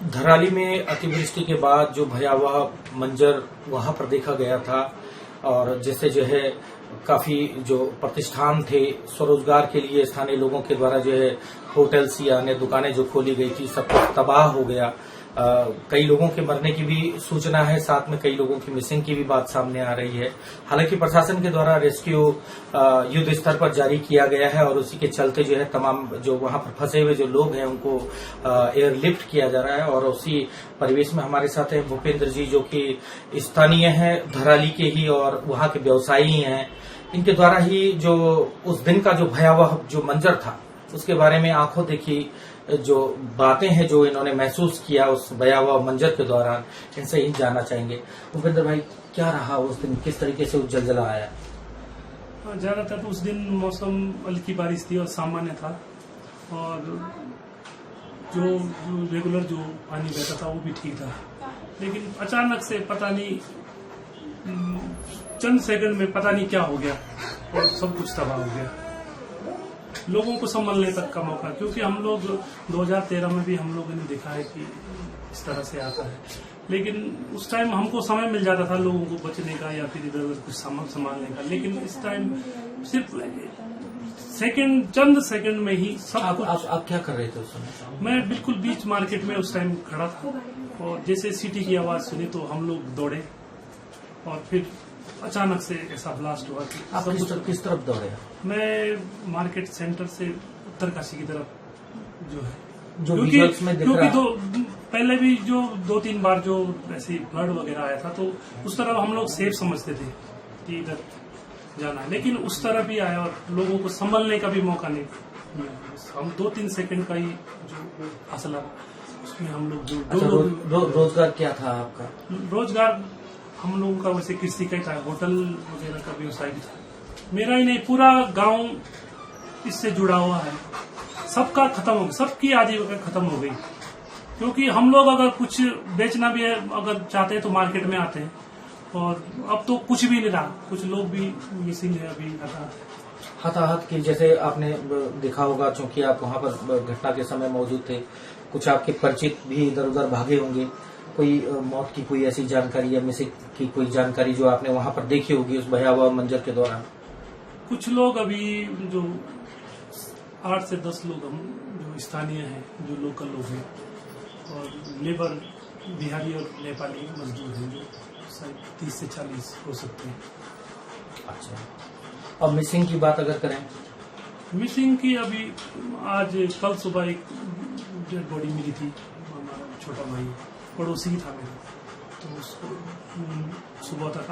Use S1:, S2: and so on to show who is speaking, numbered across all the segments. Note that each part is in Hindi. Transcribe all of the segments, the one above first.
S1: धराली में अतिवृष्टि के बाद जो भयावह मंजर वहां पर देखा गया था और जैसे जो है काफी जो प्रतिष्ठान थे स्वरोजगार के लिए स्थानीय लोगों के द्वारा जो है होटल्स या अन्य दुकानें जो खोली गई थी सब कुछ तबाह हो गया। कई लोगों के मरने की भी सूचना है, साथ में कई लोगों की मिसिंग की भी बात सामने आ रही है। हालांकि प्रशासन के द्वारा रेस्क्यू युद्ध स्तर पर जारी किया गया है और उसी के चलते जो है तमाम जो वहां पर फंसे हुए जो लोग हैं उनको एयरलिफ्ट किया जा रहा है। और उसी परिवेश में हमारे साथ हैं भूपेंद्र जी, जो कि स्थानीय हैं धराली के ही और वहां के व्यवसायी हैं। इनके द्वारा ही जो उस दिन का जो भयावह जो मंजर था उसके बारे में आंखों देखी जो बातें हैं जो इन्होंने महसूस किया उस भयावह मंजर के दौरान, इनसे ही जानना चाहेंगे। भूपेंद्र भाई, क्या रहा उस दिन, किस तरीके से जलजला आया?
S2: ज्यादातर तो उस दिन मौसम हल्की बारिश थी और सामान्य था और जो रेगुलर जो पानी बहता था वो भी ठीक था, लेकिन अचानक से पता नहीं चंद सेकंड में पता नहीं क्या हो गया और सब कुछ तबाह हो गया। लोगों को संभलने तक का मौका, क्योंकि हम लोग 2013 में भी हम लोगों ने देखा है कि इस तरह से आता है, लेकिन उस टाइम हमको समय मिल जाता था लोगों को बचने का या फिर इधर उधर कुछ सामान संभालने का, लेकिन इस टाइम सिर्फ चंद सेकंड में ही सब कुछ।
S1: आप क्या कर रहे थे उस समय?
S2: मैं बिल्कुल बीच मार्केट में उस टाइम खड़ा था और जैसे सीटी की आवाज सुनी तो हम लोग दौड़े और फिर अचानक से ऐसा ब्लास्ट हुआ कि
S1: आप किस तरफ दौड़े?
S2: मैं मार्केट सेंटर से उत्तरकाशी की तरफ जो है,
S1: जो
S2: क्योंकि पहले भी जो 2-3 बार जो ऐसी फ्लड वगैरह आया था तो उस तरफ हम लोग सेफ समझते थे कि इधर जाना है, लेकिन उस तरफ ही आया और लोगों को संभलने का भी मौका नहीं मिला। हम 2-3 सेकंड का ही जो फासला उसमें हम लोग
S1: रोजगार क्या था आपका?
S2: रोजगार हम लोगों का वैसे कृषि का ही था, होटल वगैरह का व्यवसाय भी था। मेरा ही नहीं, पूरा गांव इससे जुड़ा हुआ है। सबका खत्म हो गया, सबकी आजीविका खत्म हो गई, क्योंकि हम लोग अगर कुछ बेचना भी है अगर चाहते हैं तो मार्केट में आते हैं और अब तो कुछ भी नहीं रहा। कुछ लोग भी मिसिंग है अभी
S1: हताहत की, जैसे आपने देखा होगा चूंकि आप वहां पर घटना के समय मौजूद थे, कुछ आपके परिचित भी इधर उधर भागे होंगे। कोई मौत की कोई ऐसी जानकारी या मिसिंग की कोई जानकारी जो आपने वहां पर देखी होगी उस भयावह मंजर के दौरान?
S2: कुछ लोग अभी जो 8 से 10 लोग हम जो स्थानीय हैं, जो लोकल लोग हैं और लेबर बिहारी और नेपाली मजदूर हैं जो शायद 30 से 40 हो सकते हैं।
S1: अच्छा, और मिसिंग की बात अगर करें?
S2: मिसिंग की अभी कल सुबह एक डेड बॉडी मिली थी, हमारा छोटा भाई पड़ोसी ही था मेरा, तो उसको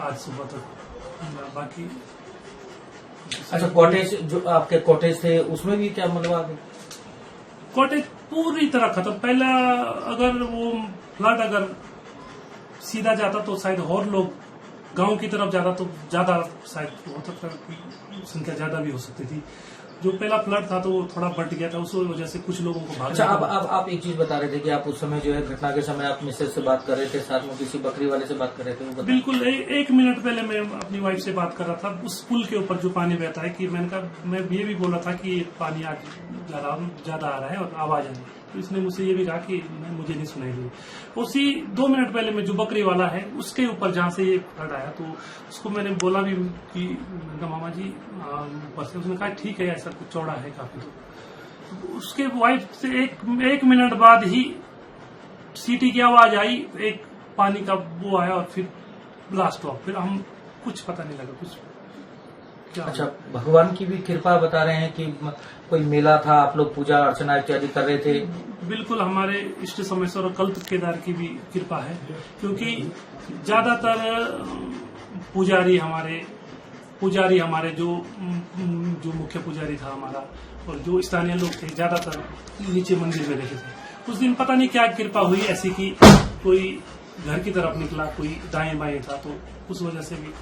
S2: आज सुबह तक बाकी।
S1: अच्छा, कॉटेज जो आपके कॉटेज थे उसमें भी क्या मतलब
S2: कॉटेज पूरी तरह खत्म। पहला अगर वो फ्लड अगर सीधा जाता तो शायद और लोग गांव की तरफ जाता तो ज्यादा शायद हो सकता है, संख्या ज्यादा भी हो सकती थी। जो पहला फ्लड था तो वो थोड़ा बढ़ गया था, उस वजह से कुछ लोगों को भागना।
S1: अच्छा, आप एक चीज बता रहे थे कि आप उस समय जो है घटना के समय आप मिसेज से बात कर रहे थे, साथ में किसी बकरी वाले से बात कर रहे थे?
S2: बिल्कुल, 1 मिनट पहले मैं अपनी वाइफ से बात कर रहा था उस पुल के ऊपर जो पानी बहता है, कि मैंने कहा, मैं ये भी बोला था कि पानी ज्यादा आ रहा है और आवाज आ रही है, तो इसने मुझसे ये भी कहा कि मुझे नहीं सुनाई दी। उसी 2 मिनट पहले मैं जो बकरी वाला है उसके ऊपर जहाँ से ये फ्लड आया तो उसको मैंने बोला भी कि मामा जी ऊपर से, उसने कहा ठीक है, ऐसा कुछ चौड़ा है काफी। तो उसके वाइफ से एक मिनट बाद ही सीटी की आवाज आई, एक पानी का वो आया और फिर ब्लास्ट हुआ। फिर हम कुछ पता नहीं लगा कुछ क्या।
S1: अच्छा, भगवान की भी कृपा बता रहे हैं कि कोई मेला था, आप लोग पूजा अर्चना इत्यादि कर रहे थे?
S2: बिल्कुल, हमारे इष्ट सोमेश्वर और कल्प केदार की भी कृपा है, क्योंकि ज्यादातर पुजारी हमारे जो मुख्य पुजारी था हमारा और जो स्थानीय लोग थे ज्यादातर नीचे मंदिर में रहते थे। उस दिन पता नहीं क्या कृपा हुई ऐसी कि कोई घर की तरफ निकला, कोई दाएं बाएं था, तो उस वजह से भी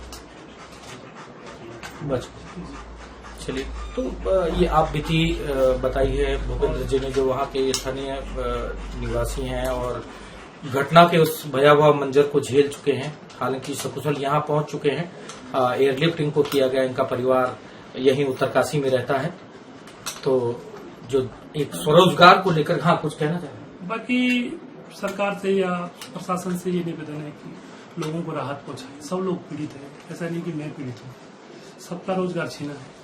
S1: बच। चलिए, तो ये आप बीती बताई है भूपेंद्र जी ने, जो वहाँ के स्थानीय निवासी हैं और घटना के उस भयावह मंजर को झेल चुके हैं। हालांकि सकुशल यहाँ पहुंच चुके हैं, एयरलिफ्ट इनको किया गया, इनका परिवार यहीं उत्तरकाशी में रहता है। तो जो एक स्वरोजगार को लेकर, हाँ कुछ कहना चाहेंगे?
S2: बाकी सरकार से या प्रशासन से ये निवेदन है कि लोगों को राहत पहुंचाए। सब लोग पीड़ित हैं, ऐसा नहीं कि मैं पीड़ित हूँ, सबका रोजगार छीना है।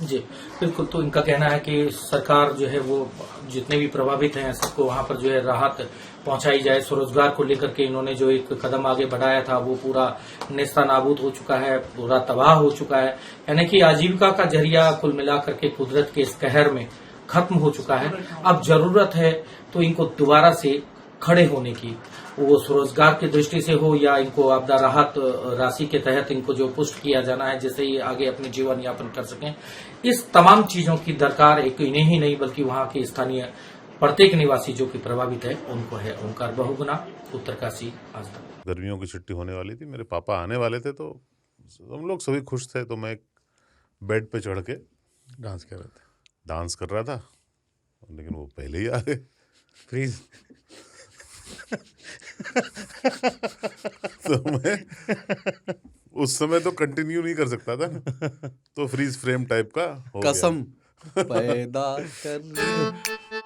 S1: जी बिल्कुल। तो इनका कहना है कि सरकार जो है वो जितने भी प्रभावित हैं सबको वहां पर जो है राहत पहुंचाई जाए। स्वरोजगार को लेकर के इन्होंने जो एक कदम आगे बढ़ाया था वो पूरा नेस्ता नाबूद हो चुका है, पूरा तबाह हो चुका है। यानी कि आजीविका का जरिया कुल मिलाकर के कुदरत के इस कहर में खत्म हो चुका है। अब जरूरत है तो इनको दोबारा से खड़े होने की, वो स्वरोजगार की दृष्टि से हो या इनको आपदा राहत राशि के तहत इनको जो पुष्ट किया जाना है जिससे ये आगे अपने जीवन यापन कर सकें। इस तमाम चीजों की दरकार एक इन्हें ही नहीं बल्कि वहां के स्थानीय प्रत्येक निवासी जो कि प्रभावित है उनको है। ओंकार बहुगुना, उत्तरकाशी, आज तक।
S3: गर्मियों की छुट्टी होने वाली थी, मेरे पापा आने वाले थे, तो हम लोग सभी खुश थे। तो मैं बेड पे चढ़ के डांस कर रहा था, लेकिन वो पहले ही आ गए।
S4: फ्रीज।
S3: तो मैं उस समय तो कंटिन्यू नहीं कर सकता था ना, तो फ्रीज फ्रेम टाइप का हो गया।
S4: कसम पैदा कर